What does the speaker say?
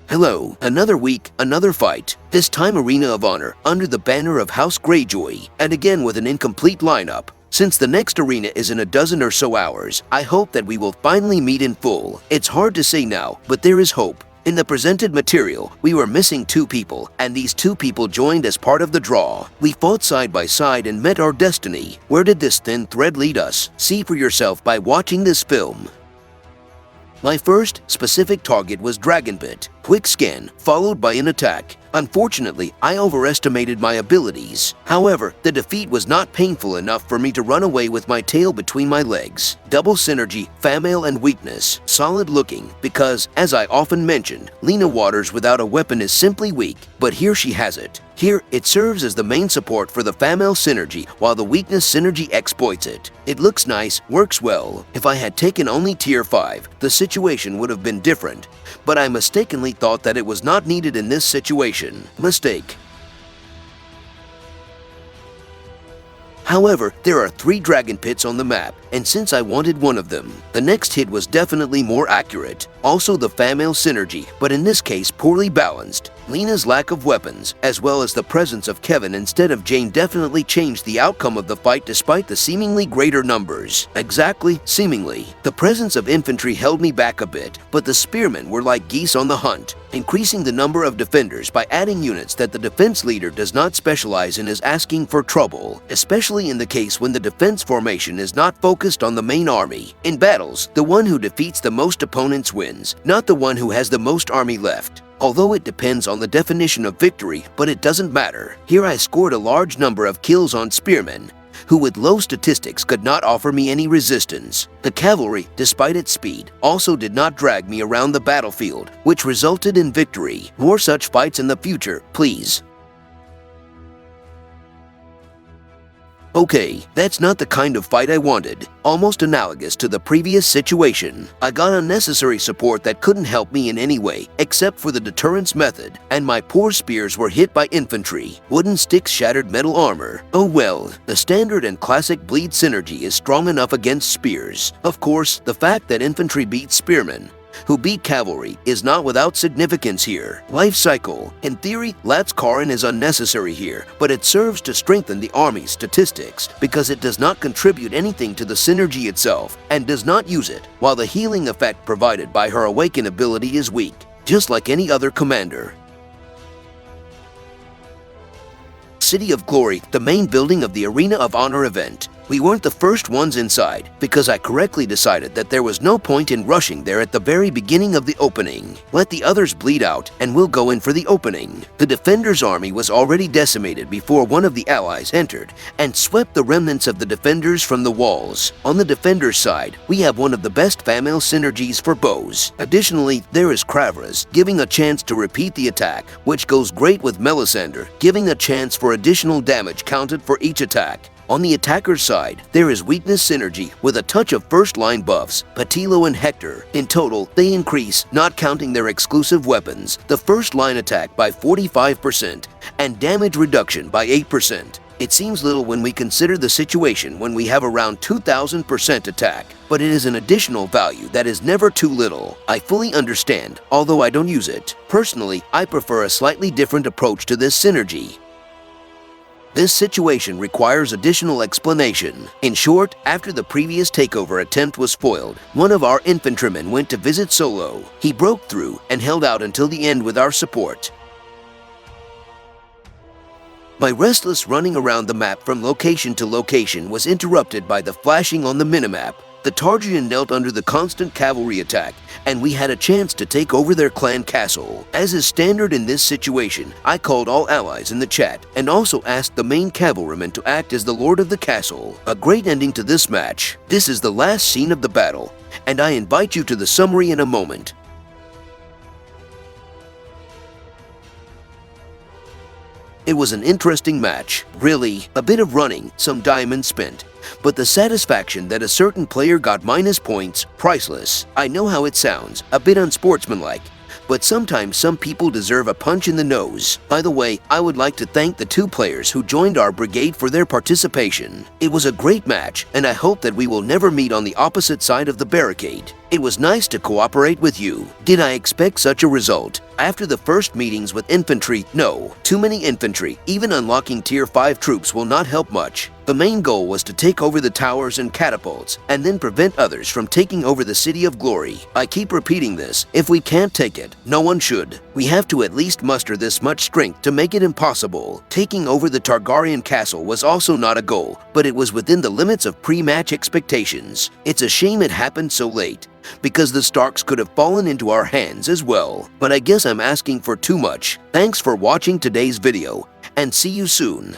Hello, another week, another fight. This time Arena of Honor under the banner of House Greyjoy, and again with an incomplete lineup. Since the next arena is in a dozen or so hours, I hope that we will finally meet in full. It's hard to say now, but there is hope. In the presented material, we were missing 2 people, and these 2 people joined as part of the draw. We fought side by side and met our destiny. Where did this thin thread lead us? See for yourself by watching this film. My first specific target was Dragonbit, quick scan, followed by an attack. Unfortunately, I overestimated my abilities. However, the defeat was not painful enough for me to run away with my tail between my legs. Double synergy, Famail and weakness, solid looking, because, as I often mentioned, Lena Waters without a weapon is simply weak, but here she has it. Here, it serves as the main support for the Famail synergy, while the weakness synergy exploits it. It looks nice, works well. If I had taken only tier 5, the situation would have been different, but I mistakenly thought that it was not needed in this situation. Mistake. However, there are 3 dragon pits on the map, and since I wanted one of them, the next hit was definitely more accurate. Also the Famail synergy, but in this case poorly balanced. Lena's lack of weapons, as well as the presence of Kevin instead of Jane definitely changed the outcome of the fight despite the seemingly greater numbers. Exactly, seemingly. The presence of infantry held me back a bit, but the spearmen were like geese on the hunt. Increasing the number of defenders by adding units that the defense leader does not specialize in is asking for trouble, especially in the case when the defense formation is not focused on the main army. In battles, the one who defeats the most opponents wins, not the one who has the most army left. Although it depends on the definition of victory, but it doesn't matter. Here I scored a large number of kills on spearmen, who with low statistics could not offer me any resistance. The cavalry, despite its speed, also did not drag me around the battlefield, which resulted in victory. More such fights in the future, please. Okay, that's not the kind of fight I wanted. Almost analogous to the previous situation. I got unnecessary support that couldn't help me in any way, except for the deterrence method, and my poor spears were hit by infantry. Wooden sticks shattered metal armor. Oh well, the standard and classic bleed synergy is strong enough against spears. Of course, the fact that infantry beat spearmen, who beat cavalry, is not without significance here. Life cycle. In theory, Latskarin is unnecessary here, but it serves to strengthen the army's statistics because it does not contribute anything to the synergy itself and does not use it, while the healing effect provided by her awaken ability is weak, just like any other commander. City of Glory, the main building of the Arena of Honor event. We weren't the first ones inside, because I correctly decided that there was no point in rushing there at the very beginning of the opening. Let the others bleed out, and we'll go in for the opening. The Defenders' army was already decimated before one of the allies entered, and swept the remnants of the Defenders from the walls. On the Defenders' side, we have one of the best Famail synergies for bows. Additionally, there is Kravras, giving a chance to repeat the attack, which goes great with Melisandre, giving a chance for additional damage counted for each attack. On the attacker's side, there is weakness synergy with a touch of first-line buffs, Patilo and Hector. In total, they increase, not counting their exclusive weapons, the first-line attack by 45% and damage reduction by 8%. It seems little when we consider the situation when we have around 2,000% attack, but it is an additional value that is never too little. I fully understand, although I don't use it. Personally, I prefer a slightly different approach to this synergy. This situation requires additional explanation. In short, after the previous takeover attempt was foiled, one of our infantrymen went to visit Solo. He broke through and held out until the end with our support. My restless running around the map from location to location was interrupted by the flashing on the minimap. The Targian knelt under the constant cavalry attack, and we had a chance to take over their clan castle. As is standard in this situation, I called all allies in the chat and also asked the main cavalryman to act as the lord of the castle. A great ending to this match. This is the last scene of the battle, and I invite you to the summary in a moment. It was an interesting match, really, a bit of running, some diamonds spent, but the satisfaction that a certain player got minus points, priceless. I know how it sounds, a bit unsportsmanlike, but sometimes some people deserve a punch in the nose. By the way, I would like to thank the 2 players who joined our brigade for their participation. It was a great match, and I hope that we will never meet on the opposite side of the barricade. It was nice to cooperate with you. Did I expect such a result? After the first meetings with infantry, no. Too many infantry, even unlocking tier 5 troops will not help much. The main goal was to take over the towers and catapults, and then prevent others from taking over the City of Glory. I keep repeating this. If we can't take it, no one should. We have to at least muster this much strength to make it impossible. Taking over the Targaryen castle was also not a goal, but it was within the limits of pre-match expectations. It's a shame it happened so late, because the Starks could have fallen into our hands as well. But I guess I'm asking for too much. Thanks for watching today's video, and see you soon.